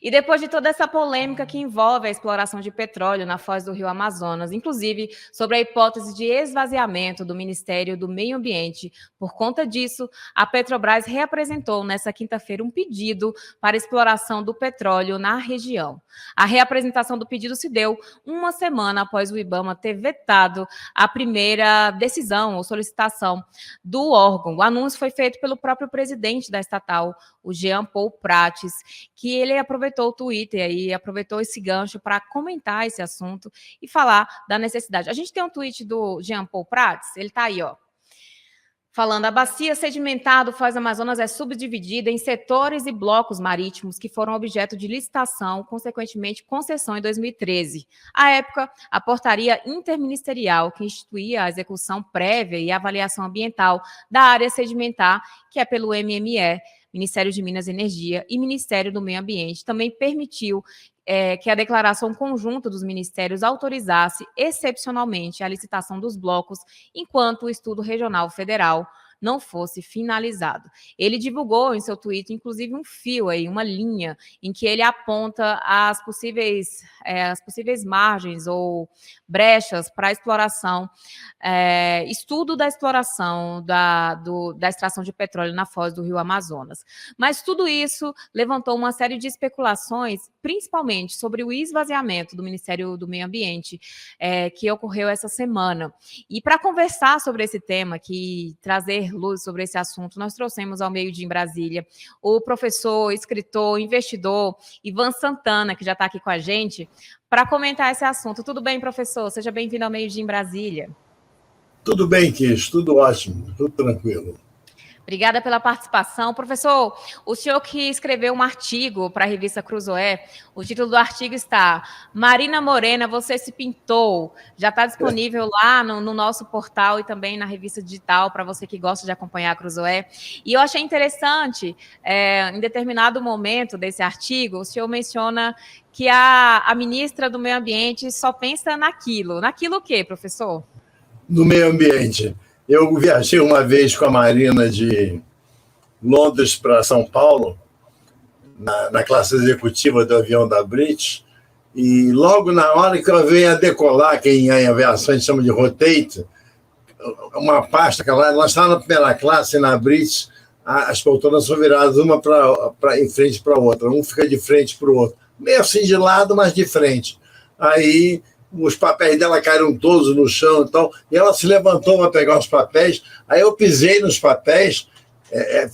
E depois de toda essa polêmica que envolve a exploração de petróleo na foz do Rio Amazonas, inclusive sobre a hipótese de esvaziamento do Ministério do Meio Ambiente, por conta disso, a Petrobras reapresentou nesta quinta-feira um pedido para exploração do petróleo na região. A reapresentação do pedido se deu uma semana após o IBAMA ter vetado a primeira decisão ou solicitação do órgão. O anúncio foi feito pelo próprio presidente da estatal, o Jean Paul Prates, que ele aproveitou o Twitter e aproveitou esse gancho para comentar esse assunto e falar da necessidade. A gente tem um tweet do Jean Paul Prates, ele está aí, ó, falando: a bacia sedimentar do Foz do Amazonas é subdividida em setores e blocos marítimos que foram objeto de licitação, consequentemente concessão em 2013. À época, a portaria interministerial que instituía a execução prévia e avaliação ambiental da área sedimentar, que é pelo MME, Ministério de Minas e Energia, e Ministério do Meio Ambiente, também permitiu que a declaração conjunta dos ministérios autorizasse, excepcionalmente, a licitação dos blocos, enquanto o estudo regional federal não fosse finalizado. Ele divulgou em seu Twitter, inclusive, um fio aí, uma linha, em que ele aponta as possíveis margens ou brechas para a exploração, estudo da exploração da extração de petróleo na foz do Rio Amazonas. Mas tudo isso levantou uma série de especulações, principalmente sobre o esvaziamento do Ministério do Meio Ambiente, que ocorreu essa semana. E para conversar sobre esse tema, que trazer luz sobre esse assunto, nós trouxemos ao Meio-Dia em Brasília o professor, escritor, investidor Ivan Santana, que já está aqui com a gente, para comentar esse assunto. Tudo bem, professor? Seja bem-vindo ao Meio-Dia em Brasília. Tudo bem, Kish, tudo ótimo, tudo tranquilo. Obrigada pela participação. Professor, o senhor que escreveu um artigo para a revista Cruzoé, o título do artigo está: Marina Morena, você se pintou. Já está disponível lá no nosso portal e também na revista digital, para você que gosta de acompanhar a Cruzoé. E eu achei interessante, em determinado momento desse artigo, o senhor menciona que a ministra do Meio Ambiente só pensa naquilo. Naquilo o quê, professor? No meio ambiente. Eu viajei uma vez com a Marina de Londres para São Paulo, na classe executiva do avião da British, e logo na hora que eu venho a decolar, que em aviação a gente chama de rotate, uma pasta, nós estávamos na primeira classe, na British, as poltronas são viradas uma em frente para a outra, um fica de frente para o outro, meio assim de lado, mas de frente. Aí os papéis dela caíram todos no chão, então, e ela se levantou para pegar os papéis, aí eu pisei nos papéis,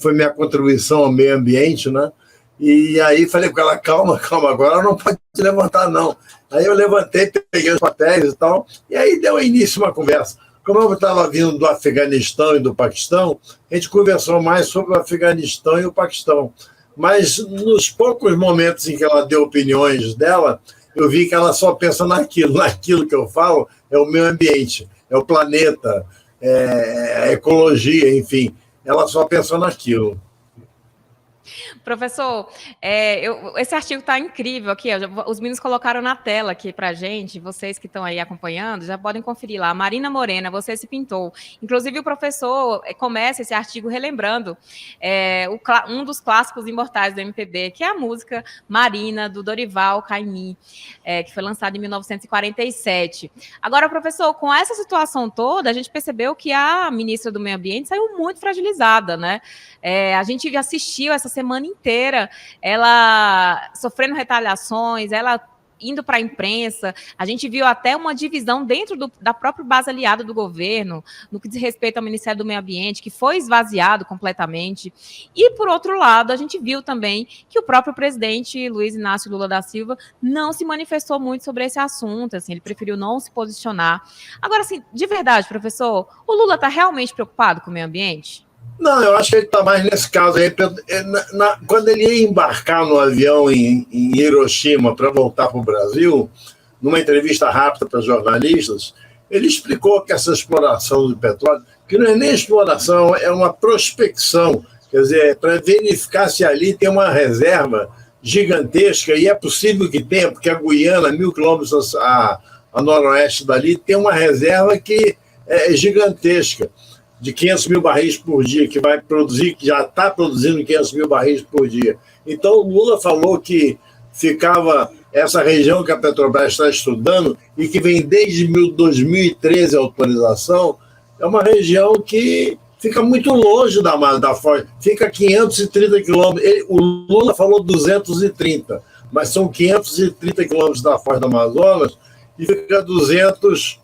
foi minha contribuição ao meio ambiente, né? E aí falei com ela: calma, agora ela não pode se levantar, não. Aí eu levantei, peguei os papéis e tal, e aí deu início uma conversa. Como eu estava vindo do Afeganistão e do Paquistão, a gente conversou mais sobre o Afeganistão e o Paquistão. Mas nos poucos momentos em que ela deu opiniões dela, eu vi que ela só pensa naquilo que eu falo, é o meio ambiente, é o planeta, a ecologia, enfim, ela só pensa naquilo. Professor, esse artigo está incrível aqui, os meninos colocaram na tela aqui para a gente, vocês que estão aí acompanhando, já podem conferir lá. Marina Morena, você se pintou. Inclusive o professor começa esse artigo relembrando um dos clássicos imortais do MPB, que é a música Marina, do Dorival Caymmi, que foi lançada em 1947. Agora, professor, com essa situação toda, a gente percebeu que a ministra do Meio Ambiente saiu muito fragilizada, né? A gente assistiu essa semana inteira ela sofrendo retaliações, ela indo para a imprensa. A gente viu até uma divisão dentro da própria base aliada do governo, no que diz respeito ao Ministério do Meio Ambiente, que foi esvaziado completamente. E, por outro lado, a gente viu também que o próprio presidente Luiz Inácio Lula da Silva não se manifestou muito sobre esse assunto, assim, ele preferiu não se posicionar. Agora, assim, de verdade, professor, o Lula está realmente preocupado com o meio ambiente? Não, eu acho que ele está mais nesse caso aí. Quando ele ia embarcar no avião em Hiroshima para voltar para o Brasil, numa entrevista rápida para jornalistas, ele explicou que essa exploração do petróleo, que não é nem exploração, é uma prospecção, quer dizer, para verificar se ali tem uma reserva gigantesca, e é possível que tenha, porque a Guiana, 1.000 quilômetros a noroeste dali, tem uma reserva que é gigantesca, de 500 mil barris por dia, que vai produzir, que já está produzindo 500 mil barris por dia. Então, o Lula falou que ficava essa região que a Petrobras está estudando e que vem desde 2013 a autorização, é uma região que fica muito longe da Foz, fica 530 quilômetros. O Lula falou 230, mas são 530 quilômetros da Foz do Amazonas e fica 200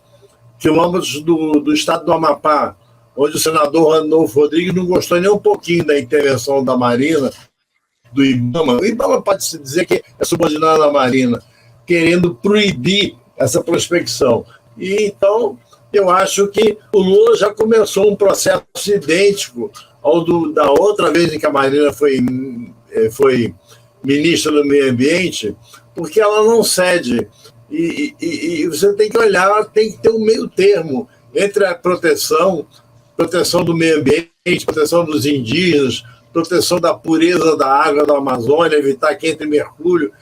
quilômetros do estado do Amapá, onde o senador Randolfo Rodrigues não gostou nem um pouquinho da intervenção da Marina, do IBAMA. O IBAMA pode-se dizer que é subordinado à Marina, querendo proibir essa prospecção. E, então, eu acho que o Lula já começou um processo idêntico ao da outra vez em que a Marina foi ministra do Meio Ambiente, porque ela não cede. E você tem que olhar, tem que ter um meio termo entre a proteção do meio ambiente, proteção dos indígenas, proteção da pureza da água da Amazônia, evitar que entre mercúrio,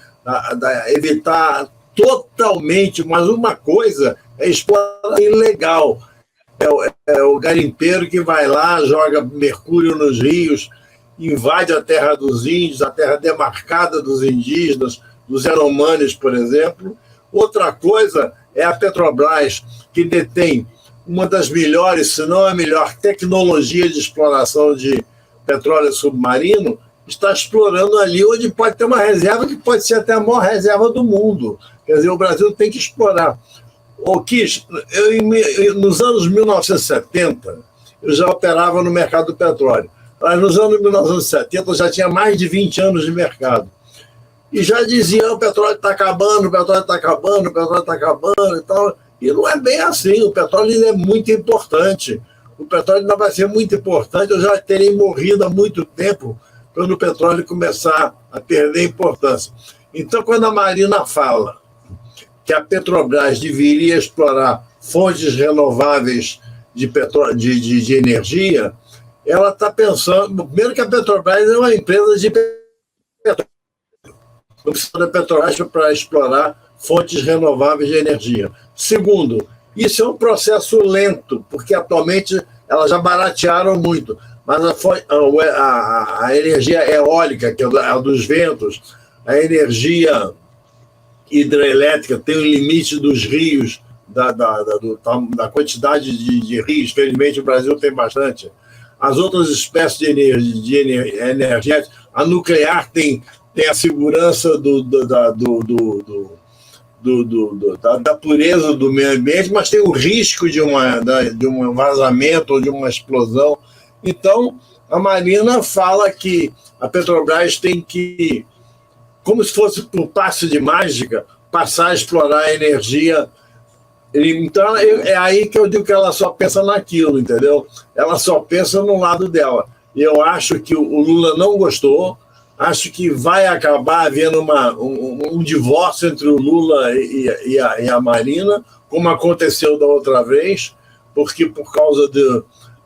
evitar totalmente, mas uma coisa é exploração ilegal. É o garimpeiro que vai lá, joga mercúrio nos rios, invade a terra dos índios, a terra demarcada dos indígenas, dos Yanomamis, por exemplo. Outra coisa é a Petrobras, que detém uma das melhores, se não a melhor tecnologia de exploração de petróleo submarino, está explorando ali onde pode ter uma reserva que pode ser até a maior reserva do mundo. Quer dizer, o Brasil tem que explorar. Nos anos 1970, eu já operava no mercado do petróleo. Mas nos anos 1970, eu já tinha mais de 20 anos de mercado. E já dizia, o petróleo está acabando, o petróleo está acabando, o petróleo está acabando e tal. E não é bem assim, o petróleo é muito importante. O petróleo ainda vai ser muito importante, eu já terei morrido há muito tempo quando o petróleo começar a perder importância. Então, quando a Marina fala que a Petrobras deveria explorar fontes renováveis de energia, ela está pensando, primeiro que a Petrobras é uma empresa de petróleo. Não precisa da Petrobras para explorar fontes renováveis de energia. Segundo, isso é um processo lento, porque atualmente elas já baratearam muito, mas a energia eólica, que é a dos ventos, a energia hidrelétrica tem o limite dos rios, da quantidade de rios, felizmente o Brasil tem bastante. As outras espécies de energia, a nuclear tem a segurança da pureza do meio ambiente, mas tem o risco de um vazamento ou de uma explosão. Então, a Marina fala que a Petrobras tem que, como se fosse por passe de mágica, passar a explorar a energia. Então, é aí que eu digo que ela só pensa naquilo, entendeu? Ela só pensa no lado dela. E eu acho que o Lula não gostou, acho que vai acabar havendo um divórcio entre o Lula e a Marina, como aconteceu da outra vez, porque por causa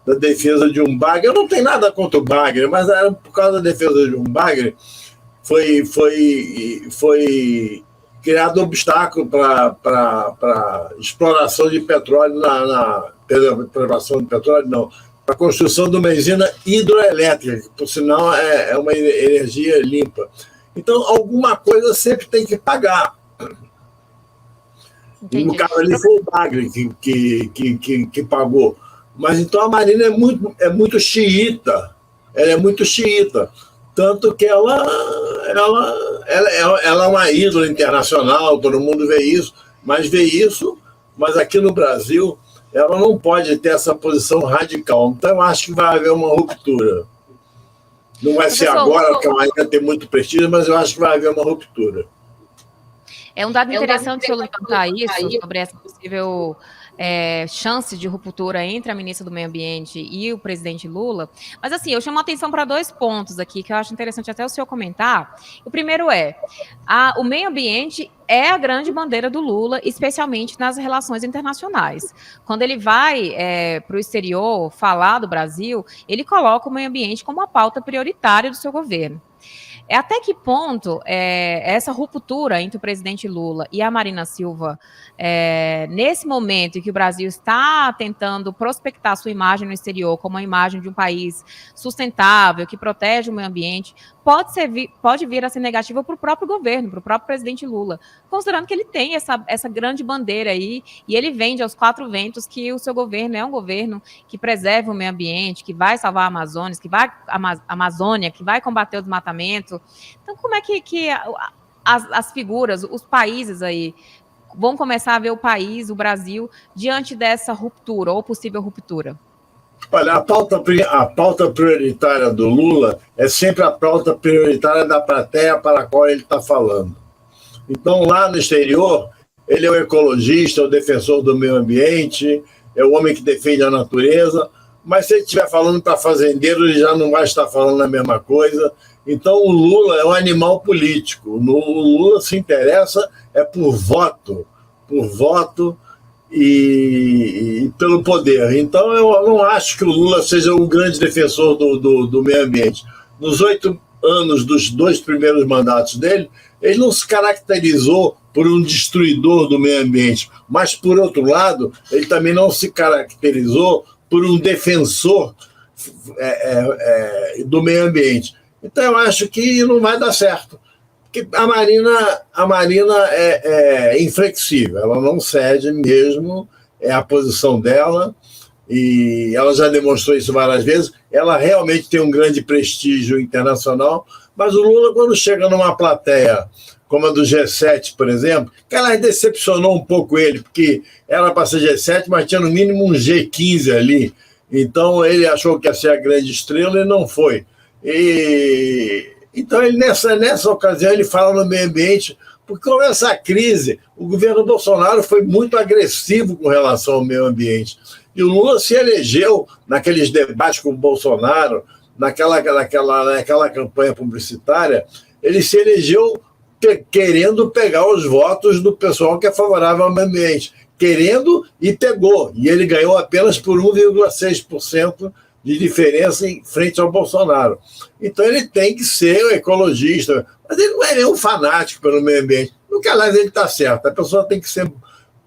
da defesa de um bagre, eu não tenho nada contra o bagre, mas era por causa da defesa de um bagre, foi criado obstáculo para exploração de petróleo exploração de petróleo não, para a construção de uma usina hidroelétrica, que, por sinal, é uma energia limpa. Então, alguma coisa sempre tem que pagar. Entendi. No caso ali foi o Bagre que pagou. Mas então a Marina é muito xiita. Ela é muito xiita. Tanto que ela é uma ídola internacional, todo mundo vê isso, mas aqui no Brasil ela não pode ter essa posição radical. Então, eu acho que vai haver uma ruptura. Não vai ser agora, porque a Marina tem muito prestígio, mas eu acho que vai haver uma ruptura. É um dado interessante o senhor levantar isso, sobre essa possível chance de ruptura entre a ministra do Meio Ambiente e o presidente Lula. Mas, assim, eu chamo a atenção para 2 pontos aqui, que eu acho interessante até o senhor comentar. O primeiro o meio ambiente é a grande bandeira do Lula, especialmente nas relações internacionais. Quando ele vai para o exterior falar do Brasil, ele coloca o meio ambiente como uma pauta prioritária do seu governo. Até que ponto essa ruptura entre o presidente Lula e a Marina Silva, nesse momento em que o Brasil está tentando prospectar sua imagem no exterior como a imagem de um país sustentável, que protege o meio ambiente, pode vir a ser negativa para o próprio governo, para o próprio presidente Lula, considerando que ele tem essa grande bandeira aí, e ele vende aos quatro ventos que o seu governo é um governo que preserva o meio ambiente, que vai salvar a Amazônia, que vai combater o desmatamento. Então, como é que as figuras, os países aí, vão começar a ver o país, o Brasil, diante dessa ruptura, ou possível ruptura? Olha, a pauta prioritária do Lula é sempre a pauta prioritária da plateia para a qual ele está falando. Então, lá no exterior, ele é o ecologista, o defensor do meio ambiente, é o homem que defende a natureza, mas se ele estiver falando para fazendeiro, ele já não vai estar falando a mesma coisa. Então, o Lula é um animal político. O Lula se interessa por voto e pelo poder. Então, eu não acho que o Lula seja o grande defensor do meio ambiente. Nos 8 anos dos 2 primeiros mandatos dele, ele não se caracterizou por um destruidor do meio ambiente, mas, por outro lado, ele também não se caracterizou por um defensor do meio ambiente. Então, eu acho que não vai dar certo. Porque a Marina é inflexível, ela não cede mesmo, é a posição dela, e ela já demonstrou isso várias vezes. Ela realmente tem um grande prestígio internacional, mas o Lula, quando chega numa plateia como a do G7, por exemplo, que ela decepcionou um pouco ele, porque era para ser G7, mas tinha no mínimo um G15 ali. Então, ele achou que ia ser a grande estrela e não foi. Então, ele, nessa ocasião, ele fala no meio ambiente, porque com essa crise, o governo Bolsonaro foi muito agressivo com relação ao meio ambiente. E o Lula se elegeu naqueles debates com o Bolsonaro, naquela campanha publicitária, ele se elegeu querendo pegar os votos do pessoal que é favorável ao meio ambiente. Querendo e pegou. E ele ganhou apenas por 1,6% de diferença em frente ao Bolsonaro. Então ele tem que ser um ecologista, mas ele não é nenhum fanático pelo meio ambiente. No que, aliás, ele está certo. A pessoa tem que ser,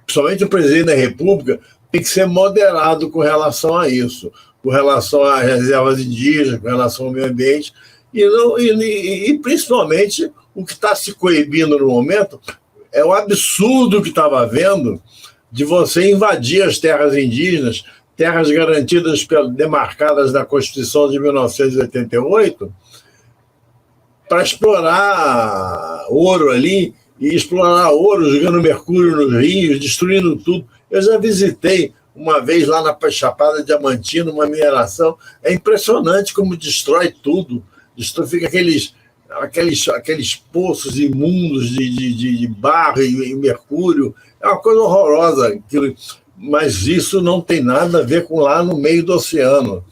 principalmente o presidente da República, tem que ser moderado com relação a isso, com relação às reservas indígenas, com relação ao meio ambiente, e principalmente o que está se coibindo no momento é o absurdo que estava havendo de você invadir as terras indígenas, terras garantidas, demarcadas na Constituição de 1988, para explorar ouro ali, e explorar ouro, jogando mercúrio nos rios, destruindo tudo. Eu já visitei uma vez lá na Chapada Diamantina, uma mineração. É impressionante como destrói tudo. Fica aqueles poços imundos de barro e mercúrio. É uma coisa horrorosa. Mas isso não tem nada a ver com lá no meio do oceano.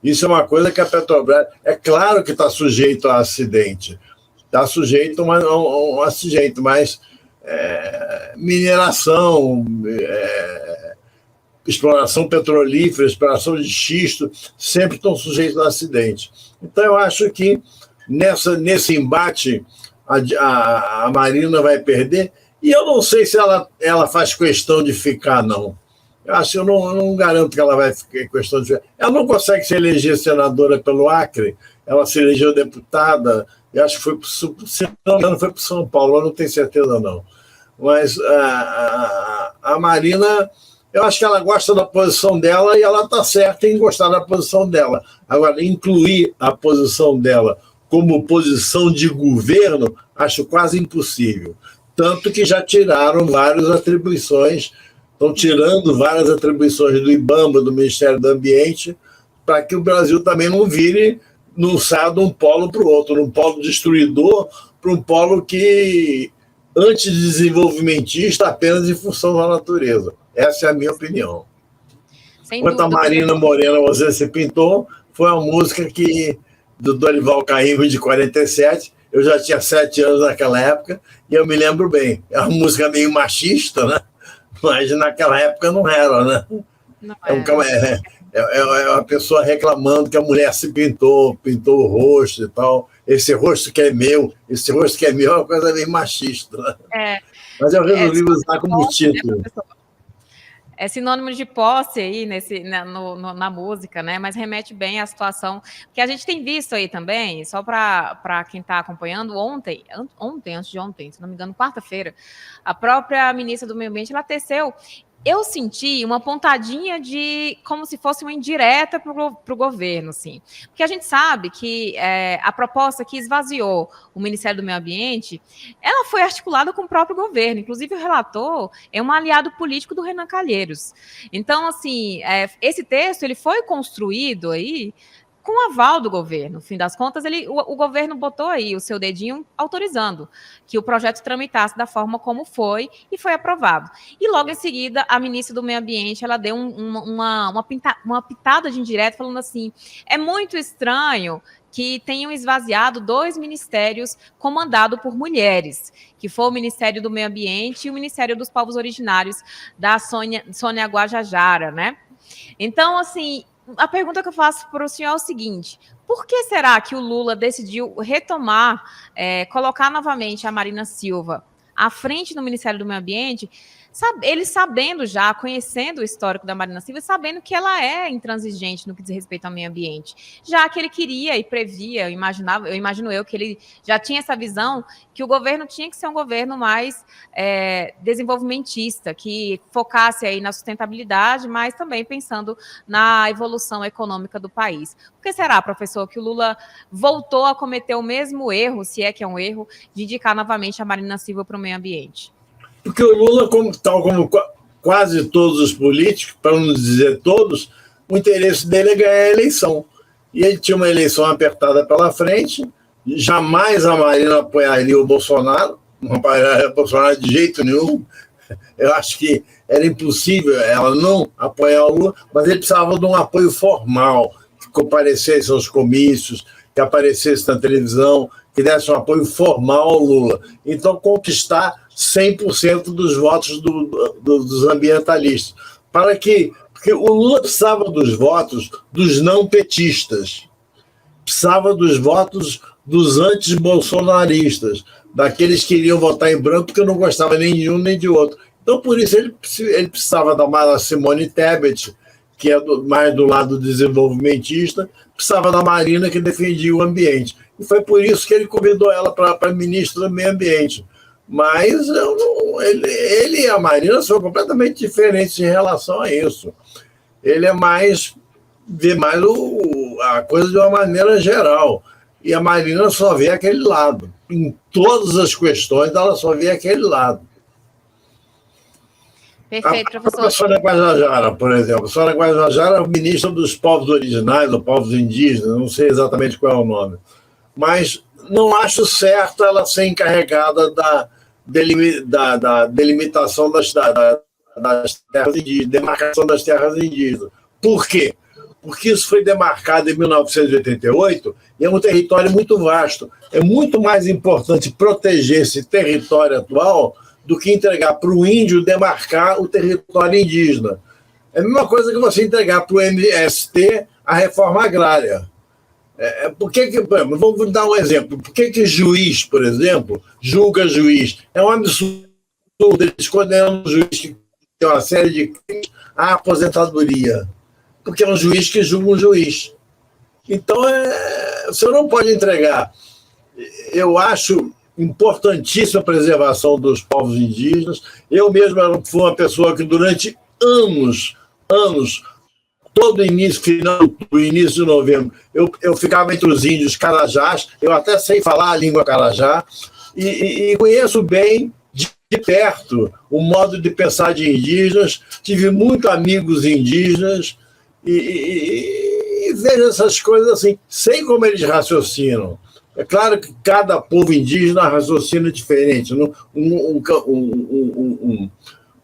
Isso é uma coisa que a Petrobras... É claro que está sujeito a acidente. Está sujeito a um acidente, mas mineração, exploração petrolífera, exploração de xisto, sempre estão sujeitos a acidente. Então, eu acho que nesse embate a Marina vai perder, e eu não sei se ela faz questão de ficar, não. Eu não garanto que ela vai ficar questão de ficar. Ela não consegue se eleger senadora pelo Acre, ela se elegeu deputada, eu acho que se não me engano, foi para São Paulo, eu não tenho certeza, não. Mas a Marina, eu acho que ela gosta da posição dela e ela está certa em gostar da posição dela. Agora, incluir a posição dela como posição de governo, acho quase impossível. Tanto que já tiraram várias atribuições, estão tirando várias atribuições do IBAMA, do Ministério do Ambiente, para que o Brasil também não saia de um polo para o outro, um polo destruidor para um polo que antidesenvolvimentista apenas em função da natureza. Essa é a minha opinião. Quanto a Marina Morena, Você Se Pintou, foi uma música do Dorival Caymmi, de 47. Eu já tinha 7 anos naquela época e eu me lembro bem. É uma música meio machista, né? Mas naquela época não era, né? Não é uma pessoa reclamando que a mulher se pintou o rosto e tal. esse rosto que é meu, esse rosto que é meu é uma coisa meio machista. Né? Mas eu resolvi usar como título. Né, é sinônimo de posse aí na música, né? Mas remete bem à situação que a gente tem visto aí também, só para quem está acompanhando, antes de ontem, se não me engano, quarta-feira, a própria ministra do Meio Ambiente, ela teceu. Eu senti uma pontadinha de como se fosse uma indireta para o governo, assim. Porque a gente sabe que a proposta que esvaziou o Ministério do Meio Ambiente, ela foi articulada com o próprio governo. Inclusive, o relator é um aliado político do Renan Calheiros. Então, assim, esse texto ele foi construído aí com o aval do governo. No fim das contas, o governo botou aí o seu dedinho autorizando que o projeto tramitasse da forma como foi e foi aprovado. E logo em seguida, a ministra do Meio Ambiente, ela deu uma pitada de indireta falando assim, é muito estranho que tenham esvaziado 2 ministérios comandados por mulheres, que foi o Ministério do Meio Ambiente e o Ministério dos Povos Originários, da Sônia Guajajara, né? Então, assim, a pergunta que eu faço para o senhor é o seguinte, por que será que o Lula decidiu retomar, colocar novamente a Marina Silva à frente do Ministério do Meio Ambiente, ele sabendo já, conhecendo o histórico da Marina Silva, sabendo que ela é intransigente no que diz respeito ao meio ambiente, já que ele queria e previa, eu imagino que ele já tinha essa visão que o governo tinha que ser um governo mais desenvolvimentista, que focasse aí na sustentabilidade, mas também pensando na evolução econômica do país. Por que será, professor, que o Lula voltou a cometer o mesmo erro, se é que é um erro, de indicar novamente a Marina Silva para o meio ambiente? Porque o Lula, tal como quase todos os políticos, para não dizer todos, o interesse dele é ganhar a eleição. E ele tinha uma eleição apertada pela frente, jamais a Marina apoiaria o Bolsonaro, não apoiaria o Bolsonaro de jeito nenhum. Eu acho que era impossível ela não apoiar o Lula, mas ele precisava de um apoio formal, que comparecesse aos comícios, que aparecesse na televisão, que desse um apoio formal ao Lula. Então, conquistar 100% dos votos dos ambientalistas. Porque o Lula precisava dos votos dos não petistas, precisava dos votos dos anti-bolsonaristas, daqueles que iriam votar em branco porque não gostava nem de um nem de outro. Então, por isso, ele precisava da Simone Tebet, que é mais do lado desenvolvimentista, precisava da Marina, que defendia o ambiente. E foi por isso que ele convidou ela para ministra do Meio Ambiente. Mas ele e a Marina são completamente diferentes em relação a isso. Ele vê mais a coisa de uma maneira geral. E a Marina só vê aquele lado. Em todas as questões, ela só vê aquele lado. Perfeito, professor. A Sônia Guajajara, por exemplo. A Sônia Guajajara é ministra dos povos originários, ou povos indígenas, não sei exatamente qual é o nome. Mas não acho certo ela ser encarregada da delimitação das terras indígenas, demarcação das terras indígenas. Por quê? Porque isso foi demarcado em 1988 e é um território muito vasto. É muito mais importante proteger esse território atual do que entregar para o índio demarcar o território indígena. É a mesma coisa que você entregar para o MST a reforma agrária. Vamos dar um exemplo. Por que juiz, por exemplo, julga juiz? É um absurdo. Eles condenam um juiz que tem uma série de crimes à aposentadoria. Porque é um juiz que julga um juiz. Então, você não pode entregar. Eu acho importantíssima a preservação dos povos indígenas. Eu mesmo fui uma pessoa que durante anos, todo final do início de novembro, eu ficava entre os índios carajás, eu até sei falar a língua carajá, e conheço bem de perto o modo de pensar de indígenas, tive muitos amigos indígenas, e vejo essas coisas assim, sei como eles raciocinam. É claro que cada povo indígena raciocina diferente.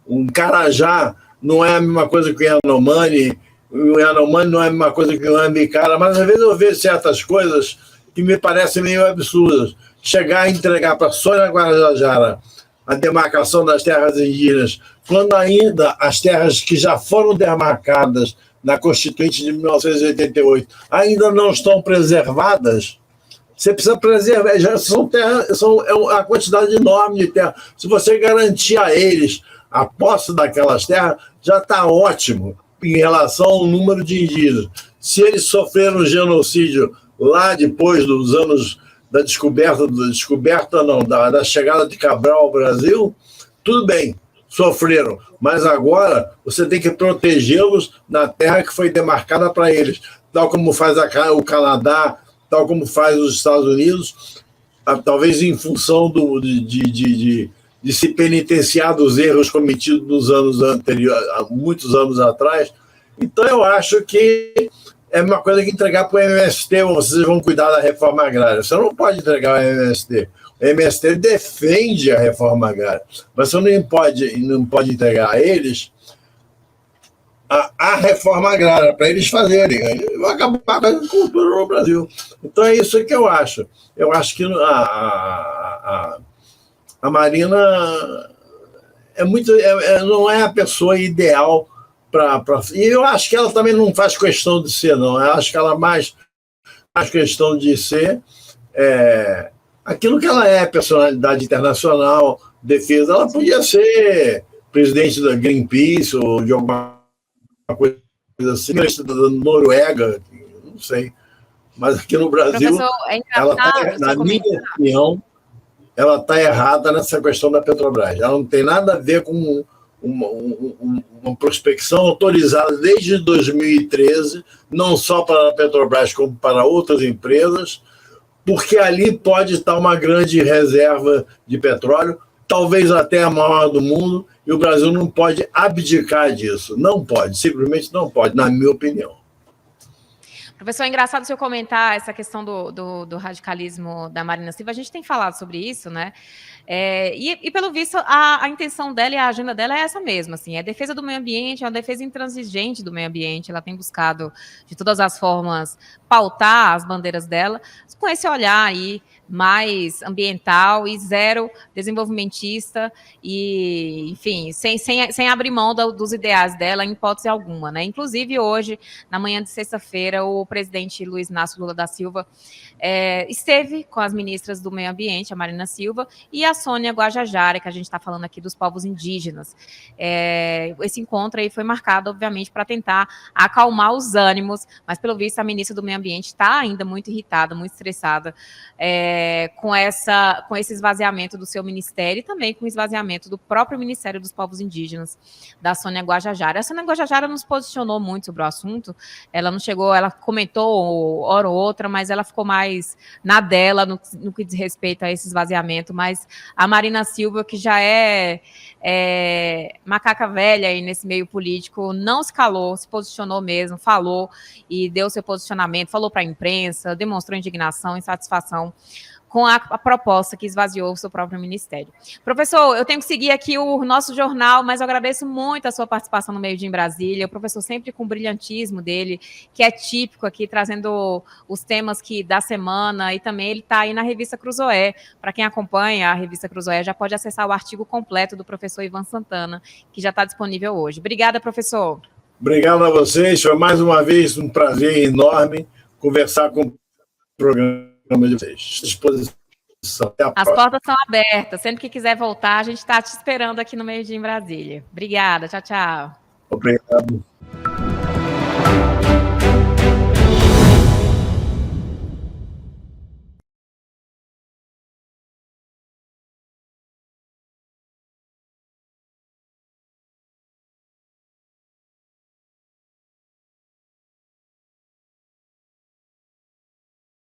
Um carajá não é a mesma coisa que o Yanomami, o Yanomami não é a mesma coisa que o Ambicara, mas às vezes eu vejo certas coisas que me parecem meio absurdas. Chegar a entregar para a Sônia Guajajara a demarcação das terras indígenas, quando ainda as terras que já foram demarcadas na Constituinte de 1988 ainda não estão preservadas, Você precisa preservar, já são terra, é uma quantidade enorme de terra. Se você garantir a eles a posse daquelas terras, já está ótimo em relação ao número de indígenas. Se eles sofreram genocídio lá depois dos anos da da chegada de Cabral ao Brasil, tudo bem, sofreram, mas agora você tem que protegê-los na terra que foi demarcada para eles, tal como faz o Canadá, tal como faz os Estados Unidos, talvez em função de se penitenciar dos erros cometidos nos anos anteriores, há muitos anos atrás. Então eu acho que é uma coisa que entregar para o MST, vocês vão cuidar da reforma agrária. Você não pode entregar ao MST. O MST defende a reforma agrária, mas você não pode entregar a eles a reforma agrária para eles fazerem. Vai acabar com a agricultura no Brasil. Então é isso que eu acho. Eu acho que a Marina não é a pessoa ideal e eu acho que ela também não faz questão de ser, não. Eu acho que ela mais faz questão de ser aquilo que ela é, personalidade internacional, defesa. Ela podia ser presidente da Greenpeace ou de alguma coisa assim, da Noruega, não sei. Mas aqui no Brasil, ela na minha opinião, ela está errada nessa questão da Petrobras. Ela não tem nada a ver com uma prospecção autorizada desde 2013, não só para a Petrobras, como para outras empresas, porque ali pode estar uma grande reserva de petróleo, talvez até a maior do mundo, e o Brasil não pode abdicar disso. Não pode, simplesmente não pode, na minha opinião. Professor, é engraçado o senhor comentar essa questão do radicalismo da Marina Silva. A gente tem falado sobre isso, né? E pelo visto, a intenção dela e a agenda dela é essa mesma, assim, é a defesa do meio ambiente, é uma defesa intransigente do meio ambiente. Ela tem buscado, de todas as formas, pautar as bandeiras dela com esse olhar aí mais ambiental e zero desenvolvimentista e, enfim, sem abrir mão dos ideais dela em hipótese alguma, né? Inclusive, hoje, na manhã de sexta-feira, o presidente Luiz Inácio Lula da Silva esteve com as ministras do meio ambiente, a Marina Silva, e a Sônia Guajajara, que a gente está falando aqui dos povos indígenas. Esse encontro aí foi marcado, obviamente, para tentar acalmar os ânimos, mas, pelo visto, a ministra do meio ambiente está ainda muito irritada, muito estressada com esse esvaziamento do seu ministério e também com o esvaziamento do próprio Ministério dos Povos Indígenas, da Sônia Guajajara. A Sônia Guajajara nos posicionou muito sobre o assunto, ela não chegou, ela comentou hora ou outra, mas ela ficou mais na dela no que diz respeito a esse esvaziamento, mas a Marina Silva, que já é macaca velha aí nesse meio político, não se calou, se posicionou mesmo, falou e deu seu posicionamento, falou para a imprensa, demonstrou indignação, insatisfação com a proposta que esvaziou o seu próprio ministério. Professor, eu tenho que seguir aqui o nosso jornal, mas eu agradeço muito a sua participação no Meio Dia em Brasília, o professor sempre com o brilhantismo dele, que é típico aqui, trazendo os temas da semana, e também ele está aí na revista Cruzoé. Para quem acompanha a revista Cruzoé, já pode acessar o artigo completo do professor Ivan Santana, que já está disponível hoje. Obrigada, professor. Obrigado a vocês, foi mais uma vez um prazer enorme conversar com o programa de vocês. Disposição. As portas são abertas. Sempre que quiser voltar, a gente está te esperando aqui no Meio Dia em Brasília. Obrigada. Tchau, tchau. Obrigado.